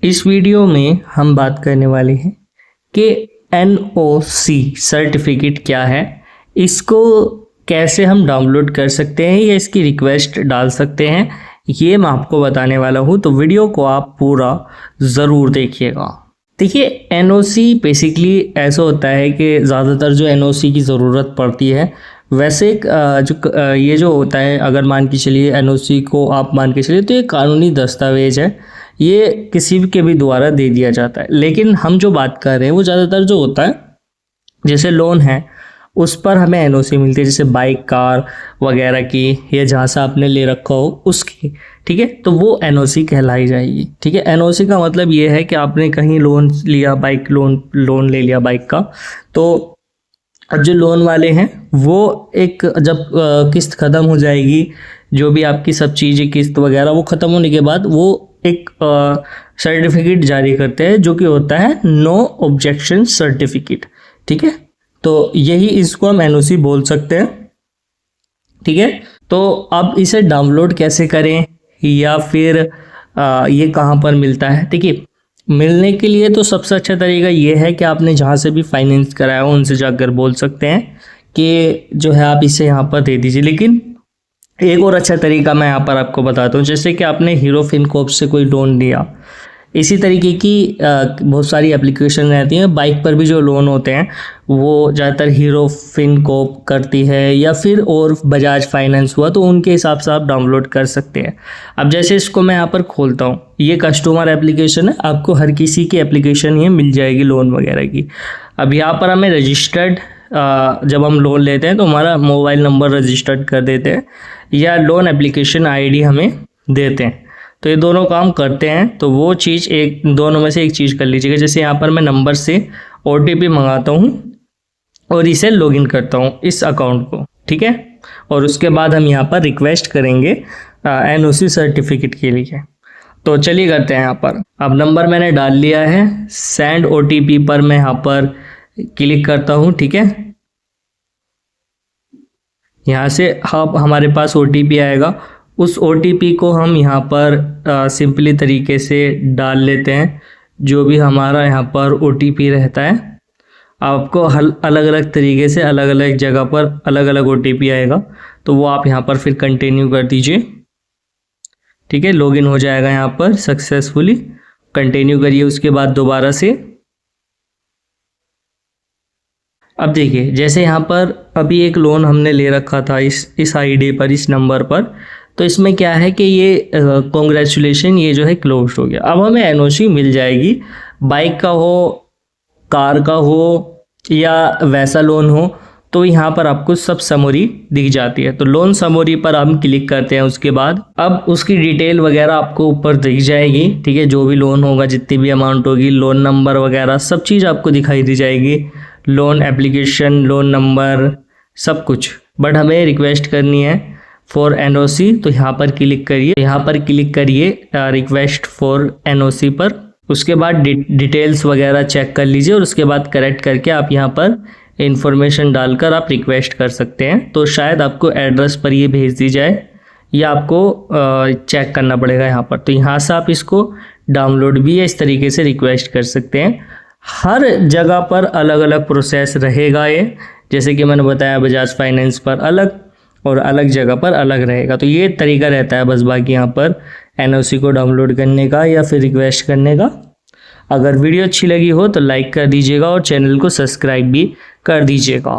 इस वीडियो में हम बात करने वाले हैं कि NOC सर्टिफिकेट क्या है, इसको कैसे हम डाउनलोड कर सकते हैं या इसकी रिक्वेस्ट डाल सकते हैं, ये मैं आपको बताने वाला हूँ। तो वीडियो को आप पूरा ज़रूर देखिएगा। देखिए, NOC बेसिकली ऐसा होता है कि ज़्यादातर जो NOC की ज़रूरत पड़ती है, वैसे ये जो होता है, अगर मान के चलिए NOC को आप मान के चलिए तो ये कानूनी दस्तावेज है, ये किसी भी के भी द्वारा दे दिया जाता है। लेकिन हम जो बात कर रहे हैं वो ज़्यादातर जो होता है, जैसे लोन है उस पर हमें NOC मिलती है, जैसे बाइक, कार वगैरह की, या जहाँ से आपने ले रखा हो उसकी, ठीक है, तो वो NOC कहलाई जाएगी। ठीक है, NOC का मतलब ये है कि आपने कहीं लोन लिया, बाइक लोन ले लिया बाइक का, तो अब जो लोन वाले हैं वो एक जब किस्त ख़त्म हो जाएगी, जो भी आपकी सब चीज़ें किस्त वगैरह वो ख़त्म होने के बाद वो एक सर्टिफिकेट जारी करते हैं, जो कि होता है नो ऑब्जेक्शन सर्टिफिकेट। ठीक है, तो यही इसको हम NOC बोल सकते हैं। ठीक है, तो अब इसे डाउनलोड कैसे करें या फिर ये कहाँ पर मिलता है? देखिए, मिलने के लिए तो सबसे अच्छा तरीका ये है कि आपने जहाँ से भी फाइनेंस कराया हो उनसे जाकर बोल सकते हैं कि जो है आप इसे यहाँ पर दे दीजिए। लेकिन एक और अच्छा तरीका मैं यहाँ पर आपको बताता हूँ, जैसे कि आपने हीरो फिनकॉर्प से कोई लोन लिया, इसी तरीके की बहुत सारी एप्लीकेशन रहती हैं। बाइक पर भी जो लोन होते हैं वो ज़्यादातर हीरो फिनकॉर्प करती है, या फिर और बजाज फाइनेंस हुआ, तो उनके हिसाब से आप डाउनलोड कर सकते हैं। अब जैसे इसको मैं यहाँ पर खोलता हूँ, ये कस्टमर एप्लीकेशन है, आपको हर किसी की एप्लीकेशन ये मिल जाएगी लोन वगैरह की। अब यहाँ पर हमें रजिस्टर्ड, जब हम लोन लेते हैं तो हमारा मोबाइल नंबर रजिस्टर्ड कर देते हैं, या लोन एप्लीकेशन ID हमें देते हैं, तो ये दोनों काम करते हैं। तो वो चीज़ दोनों में से एक चीज़ कर लीजिएगा। जैसे यहाँ पर मैं नंबर से OTP मंगाता हूँ और इसे लॉगिन करता हूँ इस अकाउंट को, ठीक है, और उसके बाद हम यहाँ पर रिक्वेस्ट करेंगे NOC सर्टिफिकेट के लिए। तो चलिए करते हैं। यहाँ पर अब नंबर मैंने डाल लिया है, सेंड OTP पर मैं यहाँ पर क्लिक करता हूँ। ठीक है, यहाँ से हमारे पास OTP आएगा, उस OTP को हम यहाँ पर सिंपली तरीके से डाल लेते हैं, जो भी हमारा यहाँ पर OTP रहता है। आपको अलग अलग तरीके से अलग अलग जगह पर अलग अलग OTP आएगा, तो वो आप यहाँ पर फिर कंटिन्यू कर दीजिए। ठीक है, लॉगिन हो जाएगा यहाँ पर सक्सेसफुली, कंटिन्यू करिए उसके बाद दोबारा से। अब देखिए, जैसे यहाँ पर अभी एक लोन हमने ले रखा था इस ID पर, इस नंबर पर, तो इसमें क्या है कि ये कॉन्ग्रेचुलेशन, ये जो है क्लोज हो गया। अब हमें NOC मिल जाएगी, बाइक का हो, कार का हो, या वैसा लोन हो, तो यहाँ पर आपको सब समरी दिख जाती है। तो लोन समरी पर हम क्लिक करते हैं, उसके बाद अब उसकी डिटेल वगैरह आपको ऊपर दिख जाएगी। ठीक है, जो भी लोन होगा, जितनी भी अमाउंट होगी, लोन नंबर वगैरह सब चीज़ आपको दिखाई दी जाएगी, लोन एप्लीकेशन, लोन नंबर, सब कुछ। बट हमें रिक्वेस्ट करनी है फॉर NOC, तो यहाँ पर क्लिक करिए, रिक्वेस्ट फॉर NOC पर। उसके बाद डिटेल्स वगैरह चेक कर लीजिए, और उसके बाद करेक्ट करके आप यहाँ पर इंफॉर्मेशन डालकर आप रिक्वेस्ट कर सकते हैं। तो शायद आपको एड्रेस पर ये भेज दी जाए, या आपको चेक करना पड़ेगा यहाँ पर। तो यहाँ से आप इसको डाउनलोड भी इस तरीके से रिक्वेस्ट कर सकते हैं। हर जगह पर अलग अलग प्रोसेस रहेगा ये, जैसे कि मैंने बताया बजाज फाइनेंस पर अलग और अलग जगह पर अलग रहेगा। तो ये तरीका रहता है बस, बाकी यहाँ पर NOC को डाउनलोड करने का या फिर रिक्वेस्ट करने का। अगर वीडियो अच्छी लगी हो तो लाइक कर दीजिएगा और चैनल को सब्सक्राइब भी कर दीजिएगा।